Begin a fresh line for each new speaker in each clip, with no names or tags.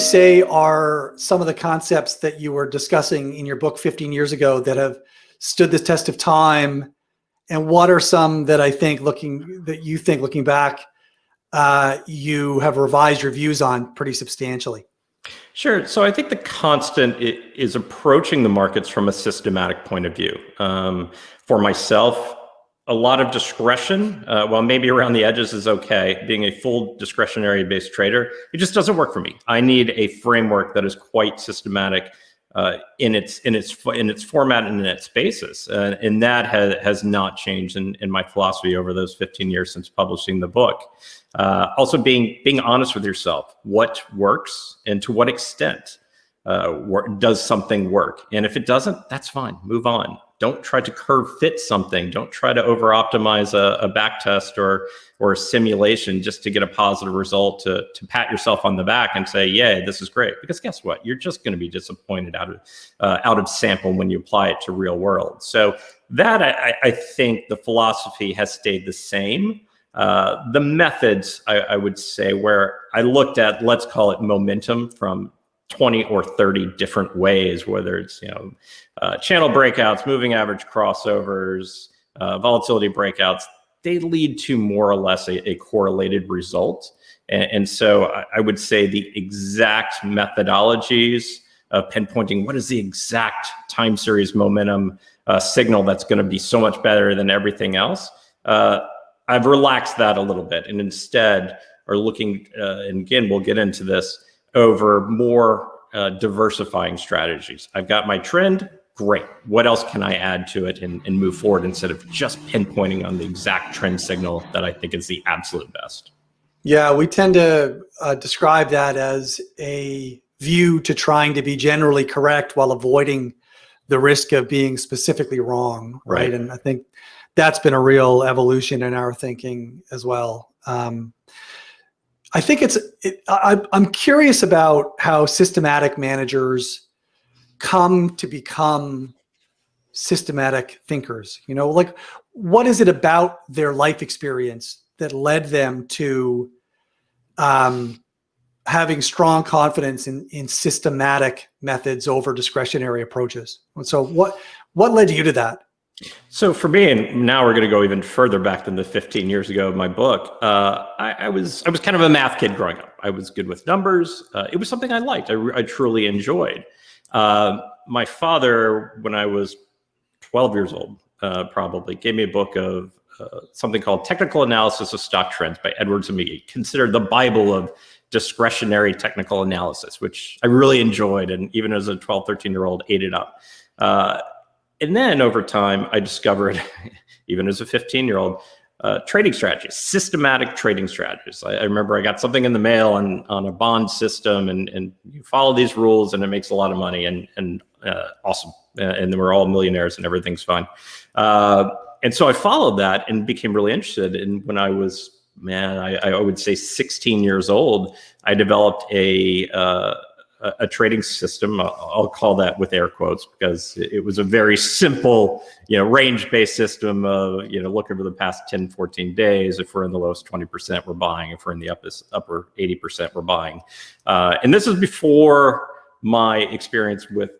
say are some of the concepts that you were discussing in your book 15 years ago that have stood the test of time? And what are some that you think looking back, you have revised your views on pretty substantially?
Sure. So I think the constant is approaching the markets from a systematic point of view. For myself, a lot of discretion, while maybe around the edges is okay, being a full discretionary based trader, it just doesn't work for me. I need a framework that is quite systematic in its format and in its basis, and that has not changed in my philosophy over those 15 years since publishing the book. Also, being honest with yourself, what works and to what extent does something work, and if it doesn't, that's fine. Move on. Don't try to curve fit something. Don't try to over optimize a back test or a simulation just to get a positive result to pat yourself on the back and say, yeah, this is great. Because guess what? You're just going to be disappointed out of sample when you apply it to real world. So that I think the philosophy has stayed the same. The methods, I would say, where I looked at, let's call it momentum from 20 or 30 different ways, whether it's channel breakouts, moving average crossovers, volatility breakouts, they lead to more or less a correlated result. And so I would say the exact methodologies of pinpointing what is the exact time series momentum signal that's going to be so much better than everything else, I've relaxed that a little bit and instead are looking, and again, we'll get into this, over more diversifying strategies. I've got my trend, great. What else can I add to it and move forward instead of just pinpointing on the exact trend signal that I think is the absolute best?
Yeah, we tend to describe that as a view to trying to be generally correct while avoiding the risk of being specifically wrong, right? And I think that's been a real evolution in our thinking as well. I think I'm curious about how systematic managers come to become systematic thinkers. Like, what is it about their life experience that led them to having strong confidence in systematic methods over discretionary approaches? And so what led you to that?
So for me, and now we're going to go even further back than the 15 years ago of my book, I was kind of a math kid growing up. I was good with numbers. It was something I liked. I truly enjoyed. My father, when I was 12 years old, probably gave me a book of something called Technical Analysis of Stock Trends by Edwards and McGee, considered the Bible of discretionary technical analysis, which I really enjoyed. And even as a 12, 13-year-old, ate it up. And then over time, I discovered, even as a 15-year-old, trading strategies, systematic trading strategies. I remember I got something in the mail on a bond system, and you follow these rules, and it makes a lot of money, and awesome. And then we're all millionaires, and everything's fine. And so I followed that and became really interested. And when I was, I would say 16 years old, I developed a trading system. I'll call that with air quotes because it was a very simple, range-based system of, look over the past 10, 14 days. If we're in the lowest 20%, we're buying. If we're in the upper 80%, we're buying. And this is before my experience with,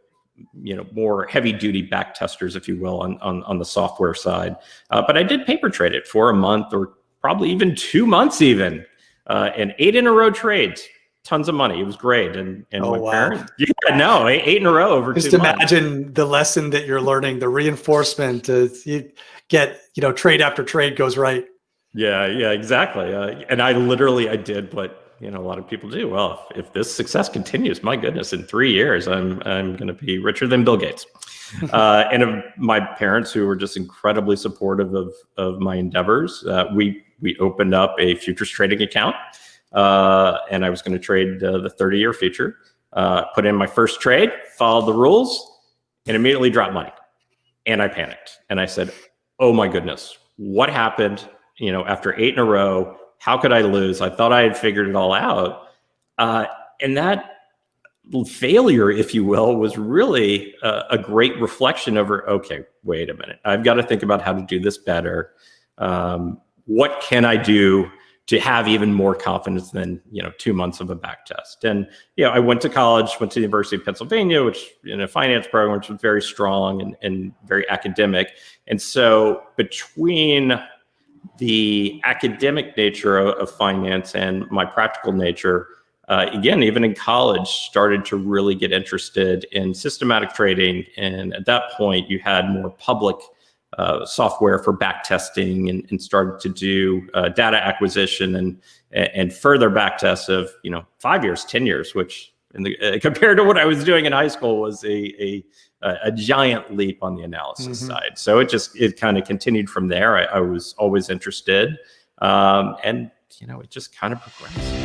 more heavy-duty back testers, if you will, on the software side. But I did paper trade it for a month or probably even 2 months even, and 8 in a row trades. Tons of money. It was great. And
oh,
my parents, 8 in a row over 2 months.
Just imagine the lesson that you're learning, the reinforcement you get, trade after trade goes right.
Yeah, exactly. And I did what, a lot of people do. Well, if this success continues, my goodness, in 3 years, I'm going to be richer than Bill Gates. And of my parents, who were just incredibly supportive of my endeavors, we opened up a futures trading account. And I was going to trade the 30-year future, put in my first trade, followed the rules, and immediately dropped money. And I panicked. And I said, oh my goodness, what happened? After 8 in a row, how could I lose? I thought I had figured it all out. And that failure, if you will, was really a great reflection over, okay, wait a minute. I've got to think about how to do this better. What can I do have even more confidence than 2 months of a back test. And I went to college, went to the University of Pennsylvania, which in a finance program, which was very strong and very academic. And so between the academic nature of finance and my practical nature, again, even in college, started to really get interested in systematic trading. And at that point, you had more public software for back testing and started to do data acquisition and further back tests of 5 years, 10 years, which compared to what I was doing in high school was a giant leap on the analysis side. So it kind of continued from there. I was always interested, and it just kind of progressed.